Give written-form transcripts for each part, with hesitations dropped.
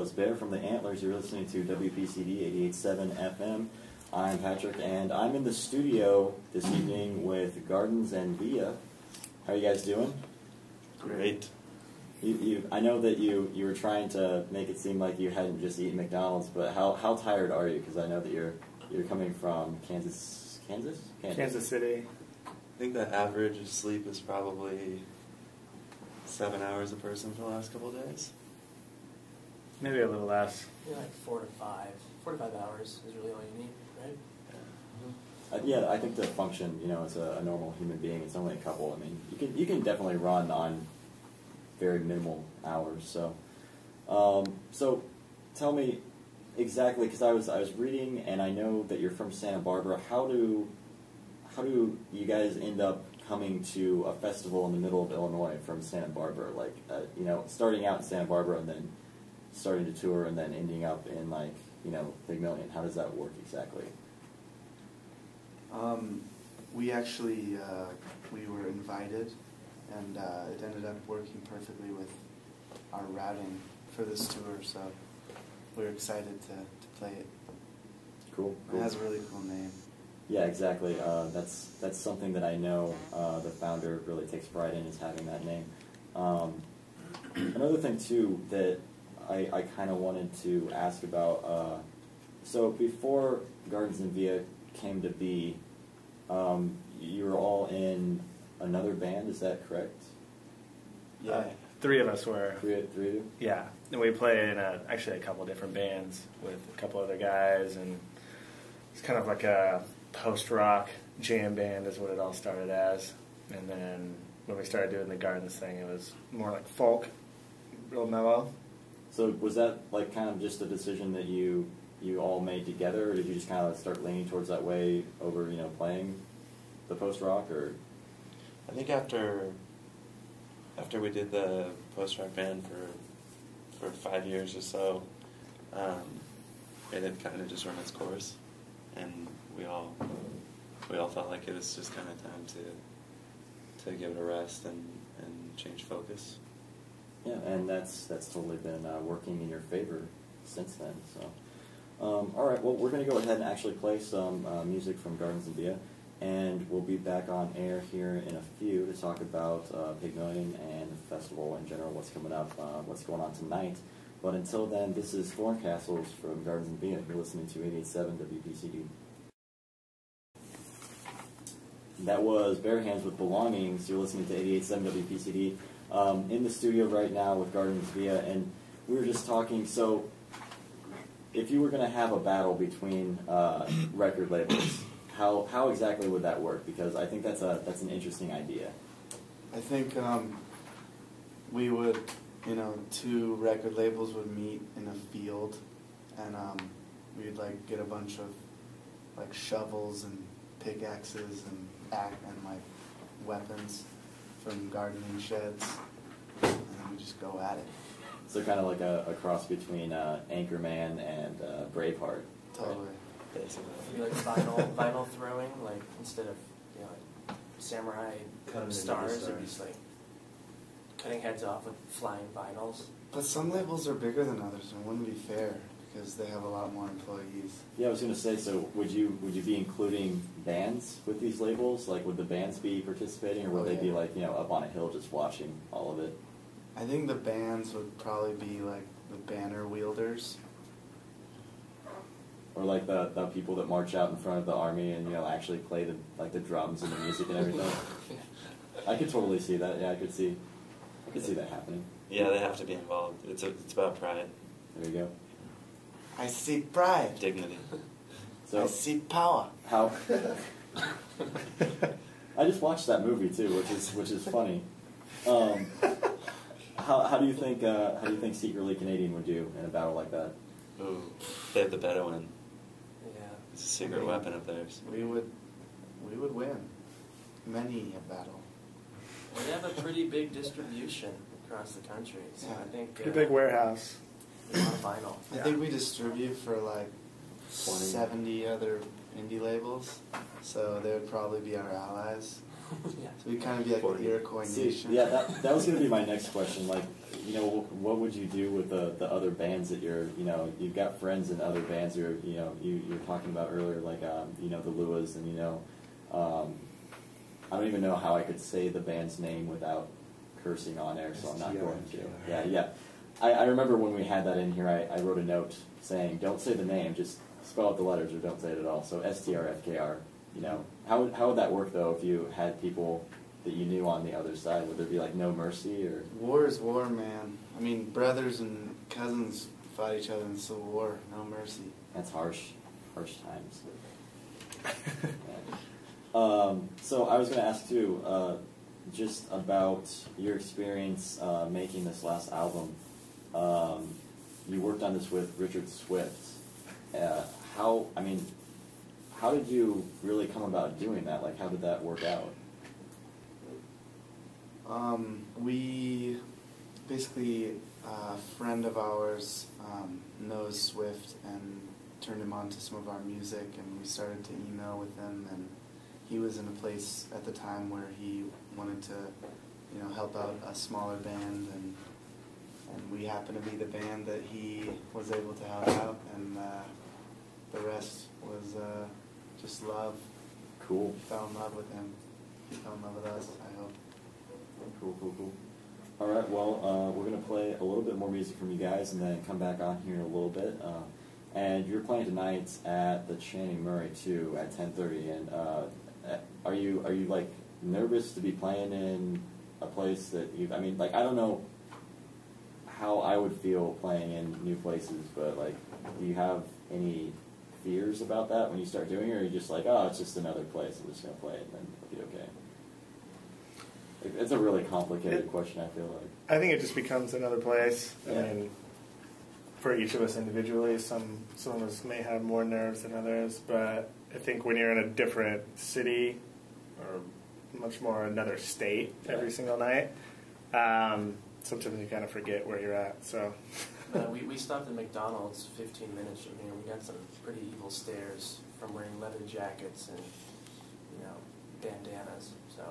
was Bear from the Antlers. You're listening to WPCD 88.7 FM. I'm Patrick, and I'm in the studio this evening with Gardens and Via. How are you guys doing? Great. I know that you were trying to make it seem like you hadn't just eaten McDonald's, but how tired are you? Because I know that you're coming from Kansas City. I think the average of sleep is probably 7 hours a person for the last couple of days. Maybe a little less. Yeah, like 4 to 5. 4 to 5 hours is really all you need, right? Yeah, I think to function, as a normal human being, it's only a couple. I mean, you can definitely run on very minimal hours. So, so tell me exactly, because I was reading, and I know that you're from Santa Barbara. How do you guys end up coming to a festival in the middle of Illinois from Santa Barbara? Like, starting out in Santa Barbara and then starting to tour and then ending up in Pygmalion. How does that work exactly? We actually we were invited, and it ended up working perfectly with our routing for this tour. So we're excited to play it. Cool. It has a really cool name. Yeah, exactly. That's something that I know the founder really takes pride in, is having that name. Another thing too that I kind of wanted to ask about. So before Gardens and Via came to be, you were all in another band. Is that correct? Yeah. 3 of us were. Three of you? Yeah. And we played in actually a couple different bands with a couple other guys, and it's kind of like a post-rock jam band is what it all started as. And then when we started doing the Gardens thing, it was more like folk, real mellow. So was that like kind of just a decision that you all made together, or did you just kind of start leaning towards that way over, playing the post-rock, or? I think after we did the post-rock band for 5 years or so, it had kind of just run its course, and we all felt like it was just kind of time to give it a rest and change focus. Yeah, and that's totally been working in your favor since then. So, all right. Well, we're going to go ahead and actually play some music from Gardens and Via, and we'll be back on air here in a few to talk about Pygmalion and the festival in general, what's coming up, what's going on tonight. But until then, this is Thorn Castles from Gardens and Via. You're listening to 88.7 WPCD. That was Bare Hands with Belongings. You're listening to 88.7 WPCD. In the studio right now with Gardens Via, and we were just talking, so if you were going to have a battle between record labels, how exactly would that work? Because I think that's an interesting idea. I think we would, 2 record labels would meet in a field, and we'd get a bunch of shovels and pickaxes and weapons from gardening sheds, and then we just go at it. So kind of like a cross between Anchorman and Braveheart. Totally. Right? It'd be like vinyl throwing, instead of samurai stars, it'd be just cutting heads off with flying vinyls. But some labels are bigger than others, and it wouldn't be fair because they have a lot more employees. Yeah, I was going to say, so would you be including bands with these labels? Like, would the bands be participating, or would they be up on a hill just watching all of it? I think the bands would probably be the banner wielders. Or the people that march out in front of the army and actually play the drums and the music and everything. I could totally see that. Yeah, I could see that happening. Yeah, they have to be involved. It's about pride. There you go. I see pride. Dignity. I see power. How? I just watched that movie too, which is funny. How do you think Secretly Canadian would do in a battle like that? Ooh, they have the Bedouin. Yeah. It's a secret weapon of theirs. We would win many a battle. We have a pretty big distribution across the country, so Yeah. I think Pretty big warehouse. a lot of vinyl. I think we distribute for 70 other indie labels, so they would probably be our allies. Yeah. So we'd kind of be like 40. the Iroquois See, nation. yeah, that was going to be my next question. you know, what would you do with the other bands that you've got friends in other bands you're talking about earlier, like, you know, the Luas, and, you know, I don't even know how I could say the band's name without cursing on air, so I'm not going to. Yeah. I remember when we had that in here, I wrote a note saying, don't say the name, just spell out the letters or don't say it at all. So STRFKR, you know. How would that work, though, if you had people that you knew on the other side? Would there be, like, no mercy? Or War is war, man. I mean, brothers and cousins fight each other in civil war. No mercy. That's harsh times. So I was going to ask, too, just about your experience making this last album. You worked on this with Richard Swift. How did you really come about doing that? Like, how did that work out? We basically, a friend of ours knows Swift and turned him on to some of our music, and we started to email with him, and he was in a place at the time where he wanted to, you know, help out a smaller band, and we happened to be the band that he was able to help out, and the rest was just love. Cool. We fell in love with him. He fell in love with us, I hope. Cool. All right, well, we're going to play a little bit more music from you guys and then come back on here in a little bit. And you're playing tonight at the Channing Murray, too, at 10:30. And are you like, nervous to be playing in a place that I don't know how I would feel playing in new places, but, like, do you have any fears about that when you start doing it, or are you just like, oh, it's just another place, I'm just going to play it and then it'll be okay? It's a really complicated question, I feel like. I think it just becomes another place. Yeah. I mean, for each of us individually, some of us may have more nerves than others, but I think when you're in a different city, or much more another state every single night, sometimes you kind of forget where you're at. So we stopped at McDonald's 15 minutes from here. We got some pretty evil stares from wearing leather jackets and, you know, bandanas. So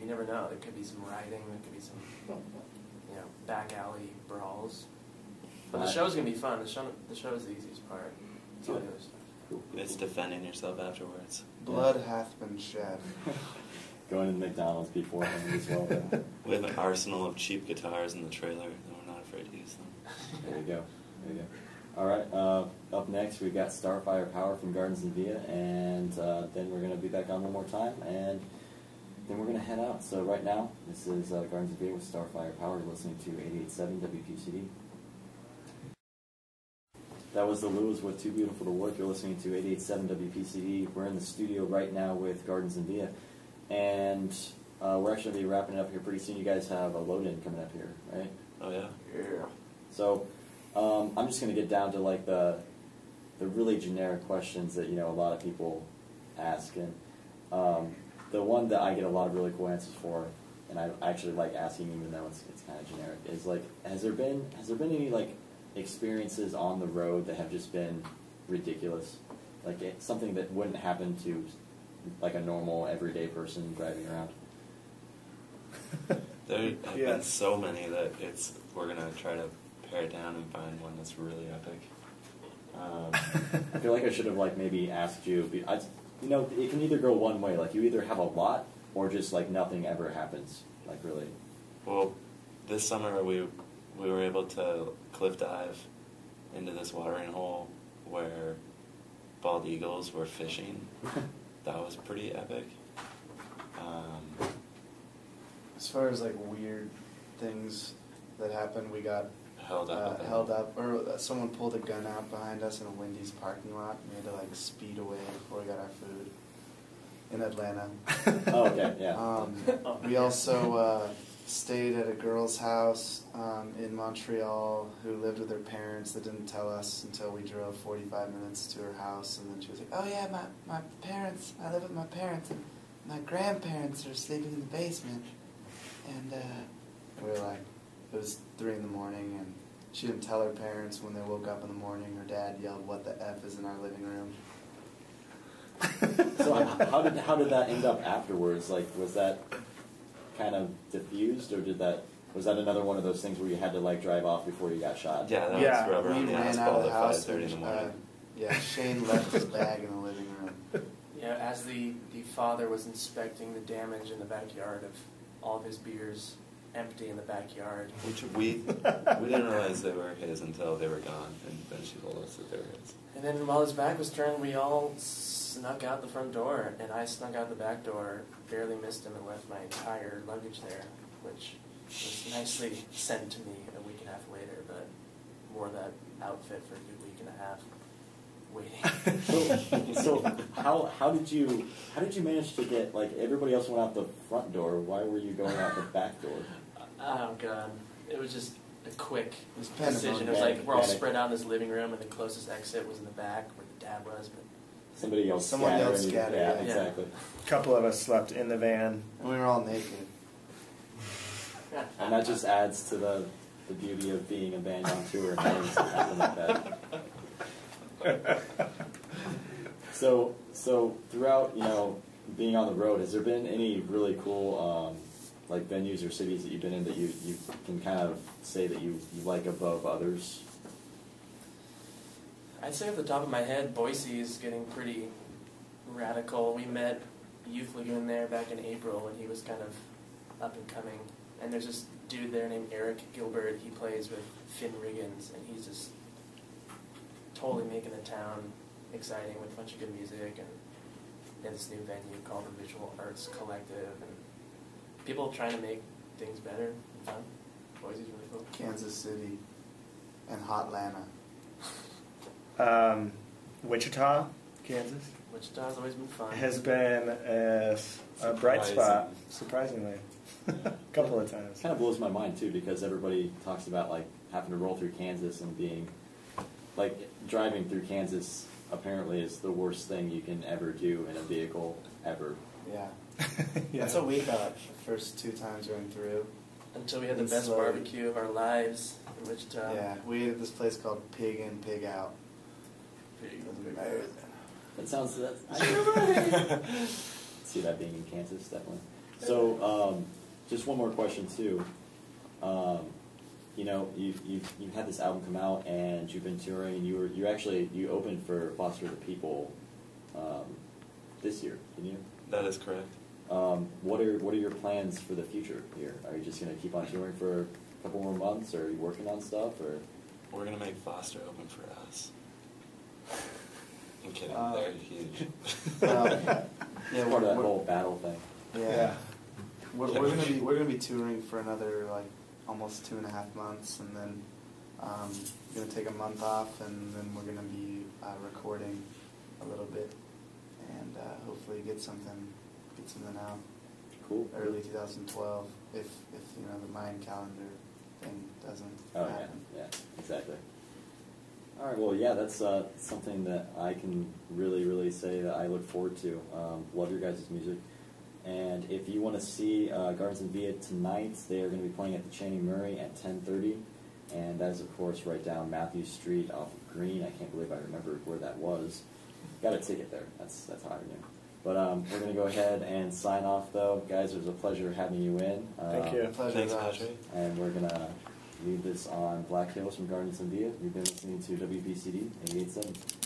you never know. There could be some rioting. There could be some, you know, back alley brawls. But the show's gonna be fun. The show is the easiest part. It's all the other stuff. Cool. It's defending yourself afterwards. Blood hath been shed. Going to McDonald's beforehand as well. Then. We have an arsenal of cheap guitars in the trailer, and we're not afraid to use them. There you go. All right, up next we've got Starfire Power from Gardens and Via, and then we're going to be back on one more time, and then we're going to head out. So right now, this is Gardens and Via with Starfire Power. You're listening to 88.7 WPCD. That was the Lewis with Too Beautiful to Work. You're listening to 88.7 WPCD. We're in the studio right now with Gardens and Via, and we're actually going to be wrapping it up here pretty soon. You guys have a load-in coming up here, right? Oh, yeah? Yeah. So I'm just going to get down to, like, the really generic questions that, you know, a lot of people ask. And the one that I get a lot of really cool answers for, and I actually like asking even though it's kind of generic, is, like, has there been any, like, experiences on the road that have just been ridiculous? Like, something that wouldn't happen to, like, a normal, everyday person driving around? There have been so many that we're going to try to pare it down and find one that's really epic. I feel like I should have, like, maybe asked you. You know, it can either go one way. Like, you either have a lot or just, like, nothing ever happens. Like, really. Well, this summer we were able to cliff dive into this watering hole where bald eagles were fishing. That was pretty epic. As far as, like, weird things that happened, we got held up, or someone pulled a gun out behind us in a Wendy's parking lot. We had to, like, speed away before we got our food in Atlanta. Oh, okay, yeah. We also stayed at a girl's house in Montreal who lived with her parents that didn't tell us until we drove 45 minutes to her house, and then she was like, oh yeah, my parents, I live with my parents, and my grandparents are sleeping in the basement. And we were like, it was 3 in the morning, and she didn't tell her parents. When they woke up in the morning, her dad yelled, what the F is in our living room? So how did that end up afterwards? Like, was that kind of diffused, or did that Was that another one of those things where you had to like drive off before you got shot? Yeah, that Yeah, was rubber We on the ran out of asphalt the at house. 5:30 in the morning. Yeah, Shane left his bag in the living room. Yeah, as the father was inspecting the damage in the backyard of all of his beers empty in the backyard. Which we didn't realize they were his until they were gone, and then she told us that they were his. And then while his back was turned, we all snuck out the front door, and I snuck out the back door, barely missed him, and left my entire luggage there, which was nicely sent to me a week and a half later, but wore that outfit for a good week and a half waiting. So how did you manage to get, like, everybody else went out the front door? Why were you going out the back door? Oh, God. It was just a quick pandemonium. decision. It was like we're all Panic. spread out in this living room, and the closest exit was in the back where the dad was. But Somebody yelled Someone scatter. yelled and you- scatter, Yeah, yeah. exactly. A couple of us slept in the van. And we were all naked. And that just adds to the beauty of being a band on tour and having something happen like that. So throughout, being on the road, has there been any really cool like venues or cities that you've been in that you can kind of say that you like above others? I'd say off the top of my head, Boise is getting pretty radical. We met Youth Lagoon there back in April when he was kind of up and coming. And there's this dude there named Eric Gilbert. He plays with Finn Riggins, and he's just totally making the town exciting with a bunch of good music. And they have this new venue called the Visual Arts Collective, and people trying to make things better and fun. Boise's really cool. Kansas City and Hotlanta. Wichita, Kansas, Wichita's always been fun. has been a bright spot, surprisingly, a couple of times. It kind of blows my mind too, because everybody talks about like having to roll through Kansas and being like driving through Kansas apparently is the worst thing you can ever do in a vehicle ever. Yeah. Yeah. That's what we thought the first 2 times we went through. Until we had the It's best slow. barbecue of our lives in Wichita. Yeah, we ate at this place called Pig In, Pig Out. That sounds. See that being in Kansas, definitely. So, just one more question too. You've had this album come out, and you've been touring, and you opened for Foster the People this year, didn't you? That is correct. What are your plans for the future here? Are you just going to keep on touring for a couple more months, or are you working on stuff, or? We're gonna make Foster open for us. I'm kidding. Uh, They're huge. Yeah, It's part of that whole battle thing. Yeah. We're gonna be touring for another like almost 2.5 months, and then we're gonna take a month off, and then we're gonna be recording a little bit, and hopefully get something out Cool. early 2012 if the Mayan calendar thing doesn't Oh happen. yeah, exactly. All right, well, yeah, that's something that I can really say that I look forward to. Love your guys' music. And if you want to see Gardens and Via tonight, they are going to be playing at the Channing Murray at 10:30. And that is, of course, right down Matthew Street off of Green. I can't believe I remembered where that was. Got a ticket there. That's how I knew. But we're going to go ahead and sign off, though. Guys, it was a pleasure having you in. Thank you. Pleasure, Thanks, guys. Patrick. And we're going to leave this on Black Hills from Gardens and Via. You've been listening to WPCD 88.7.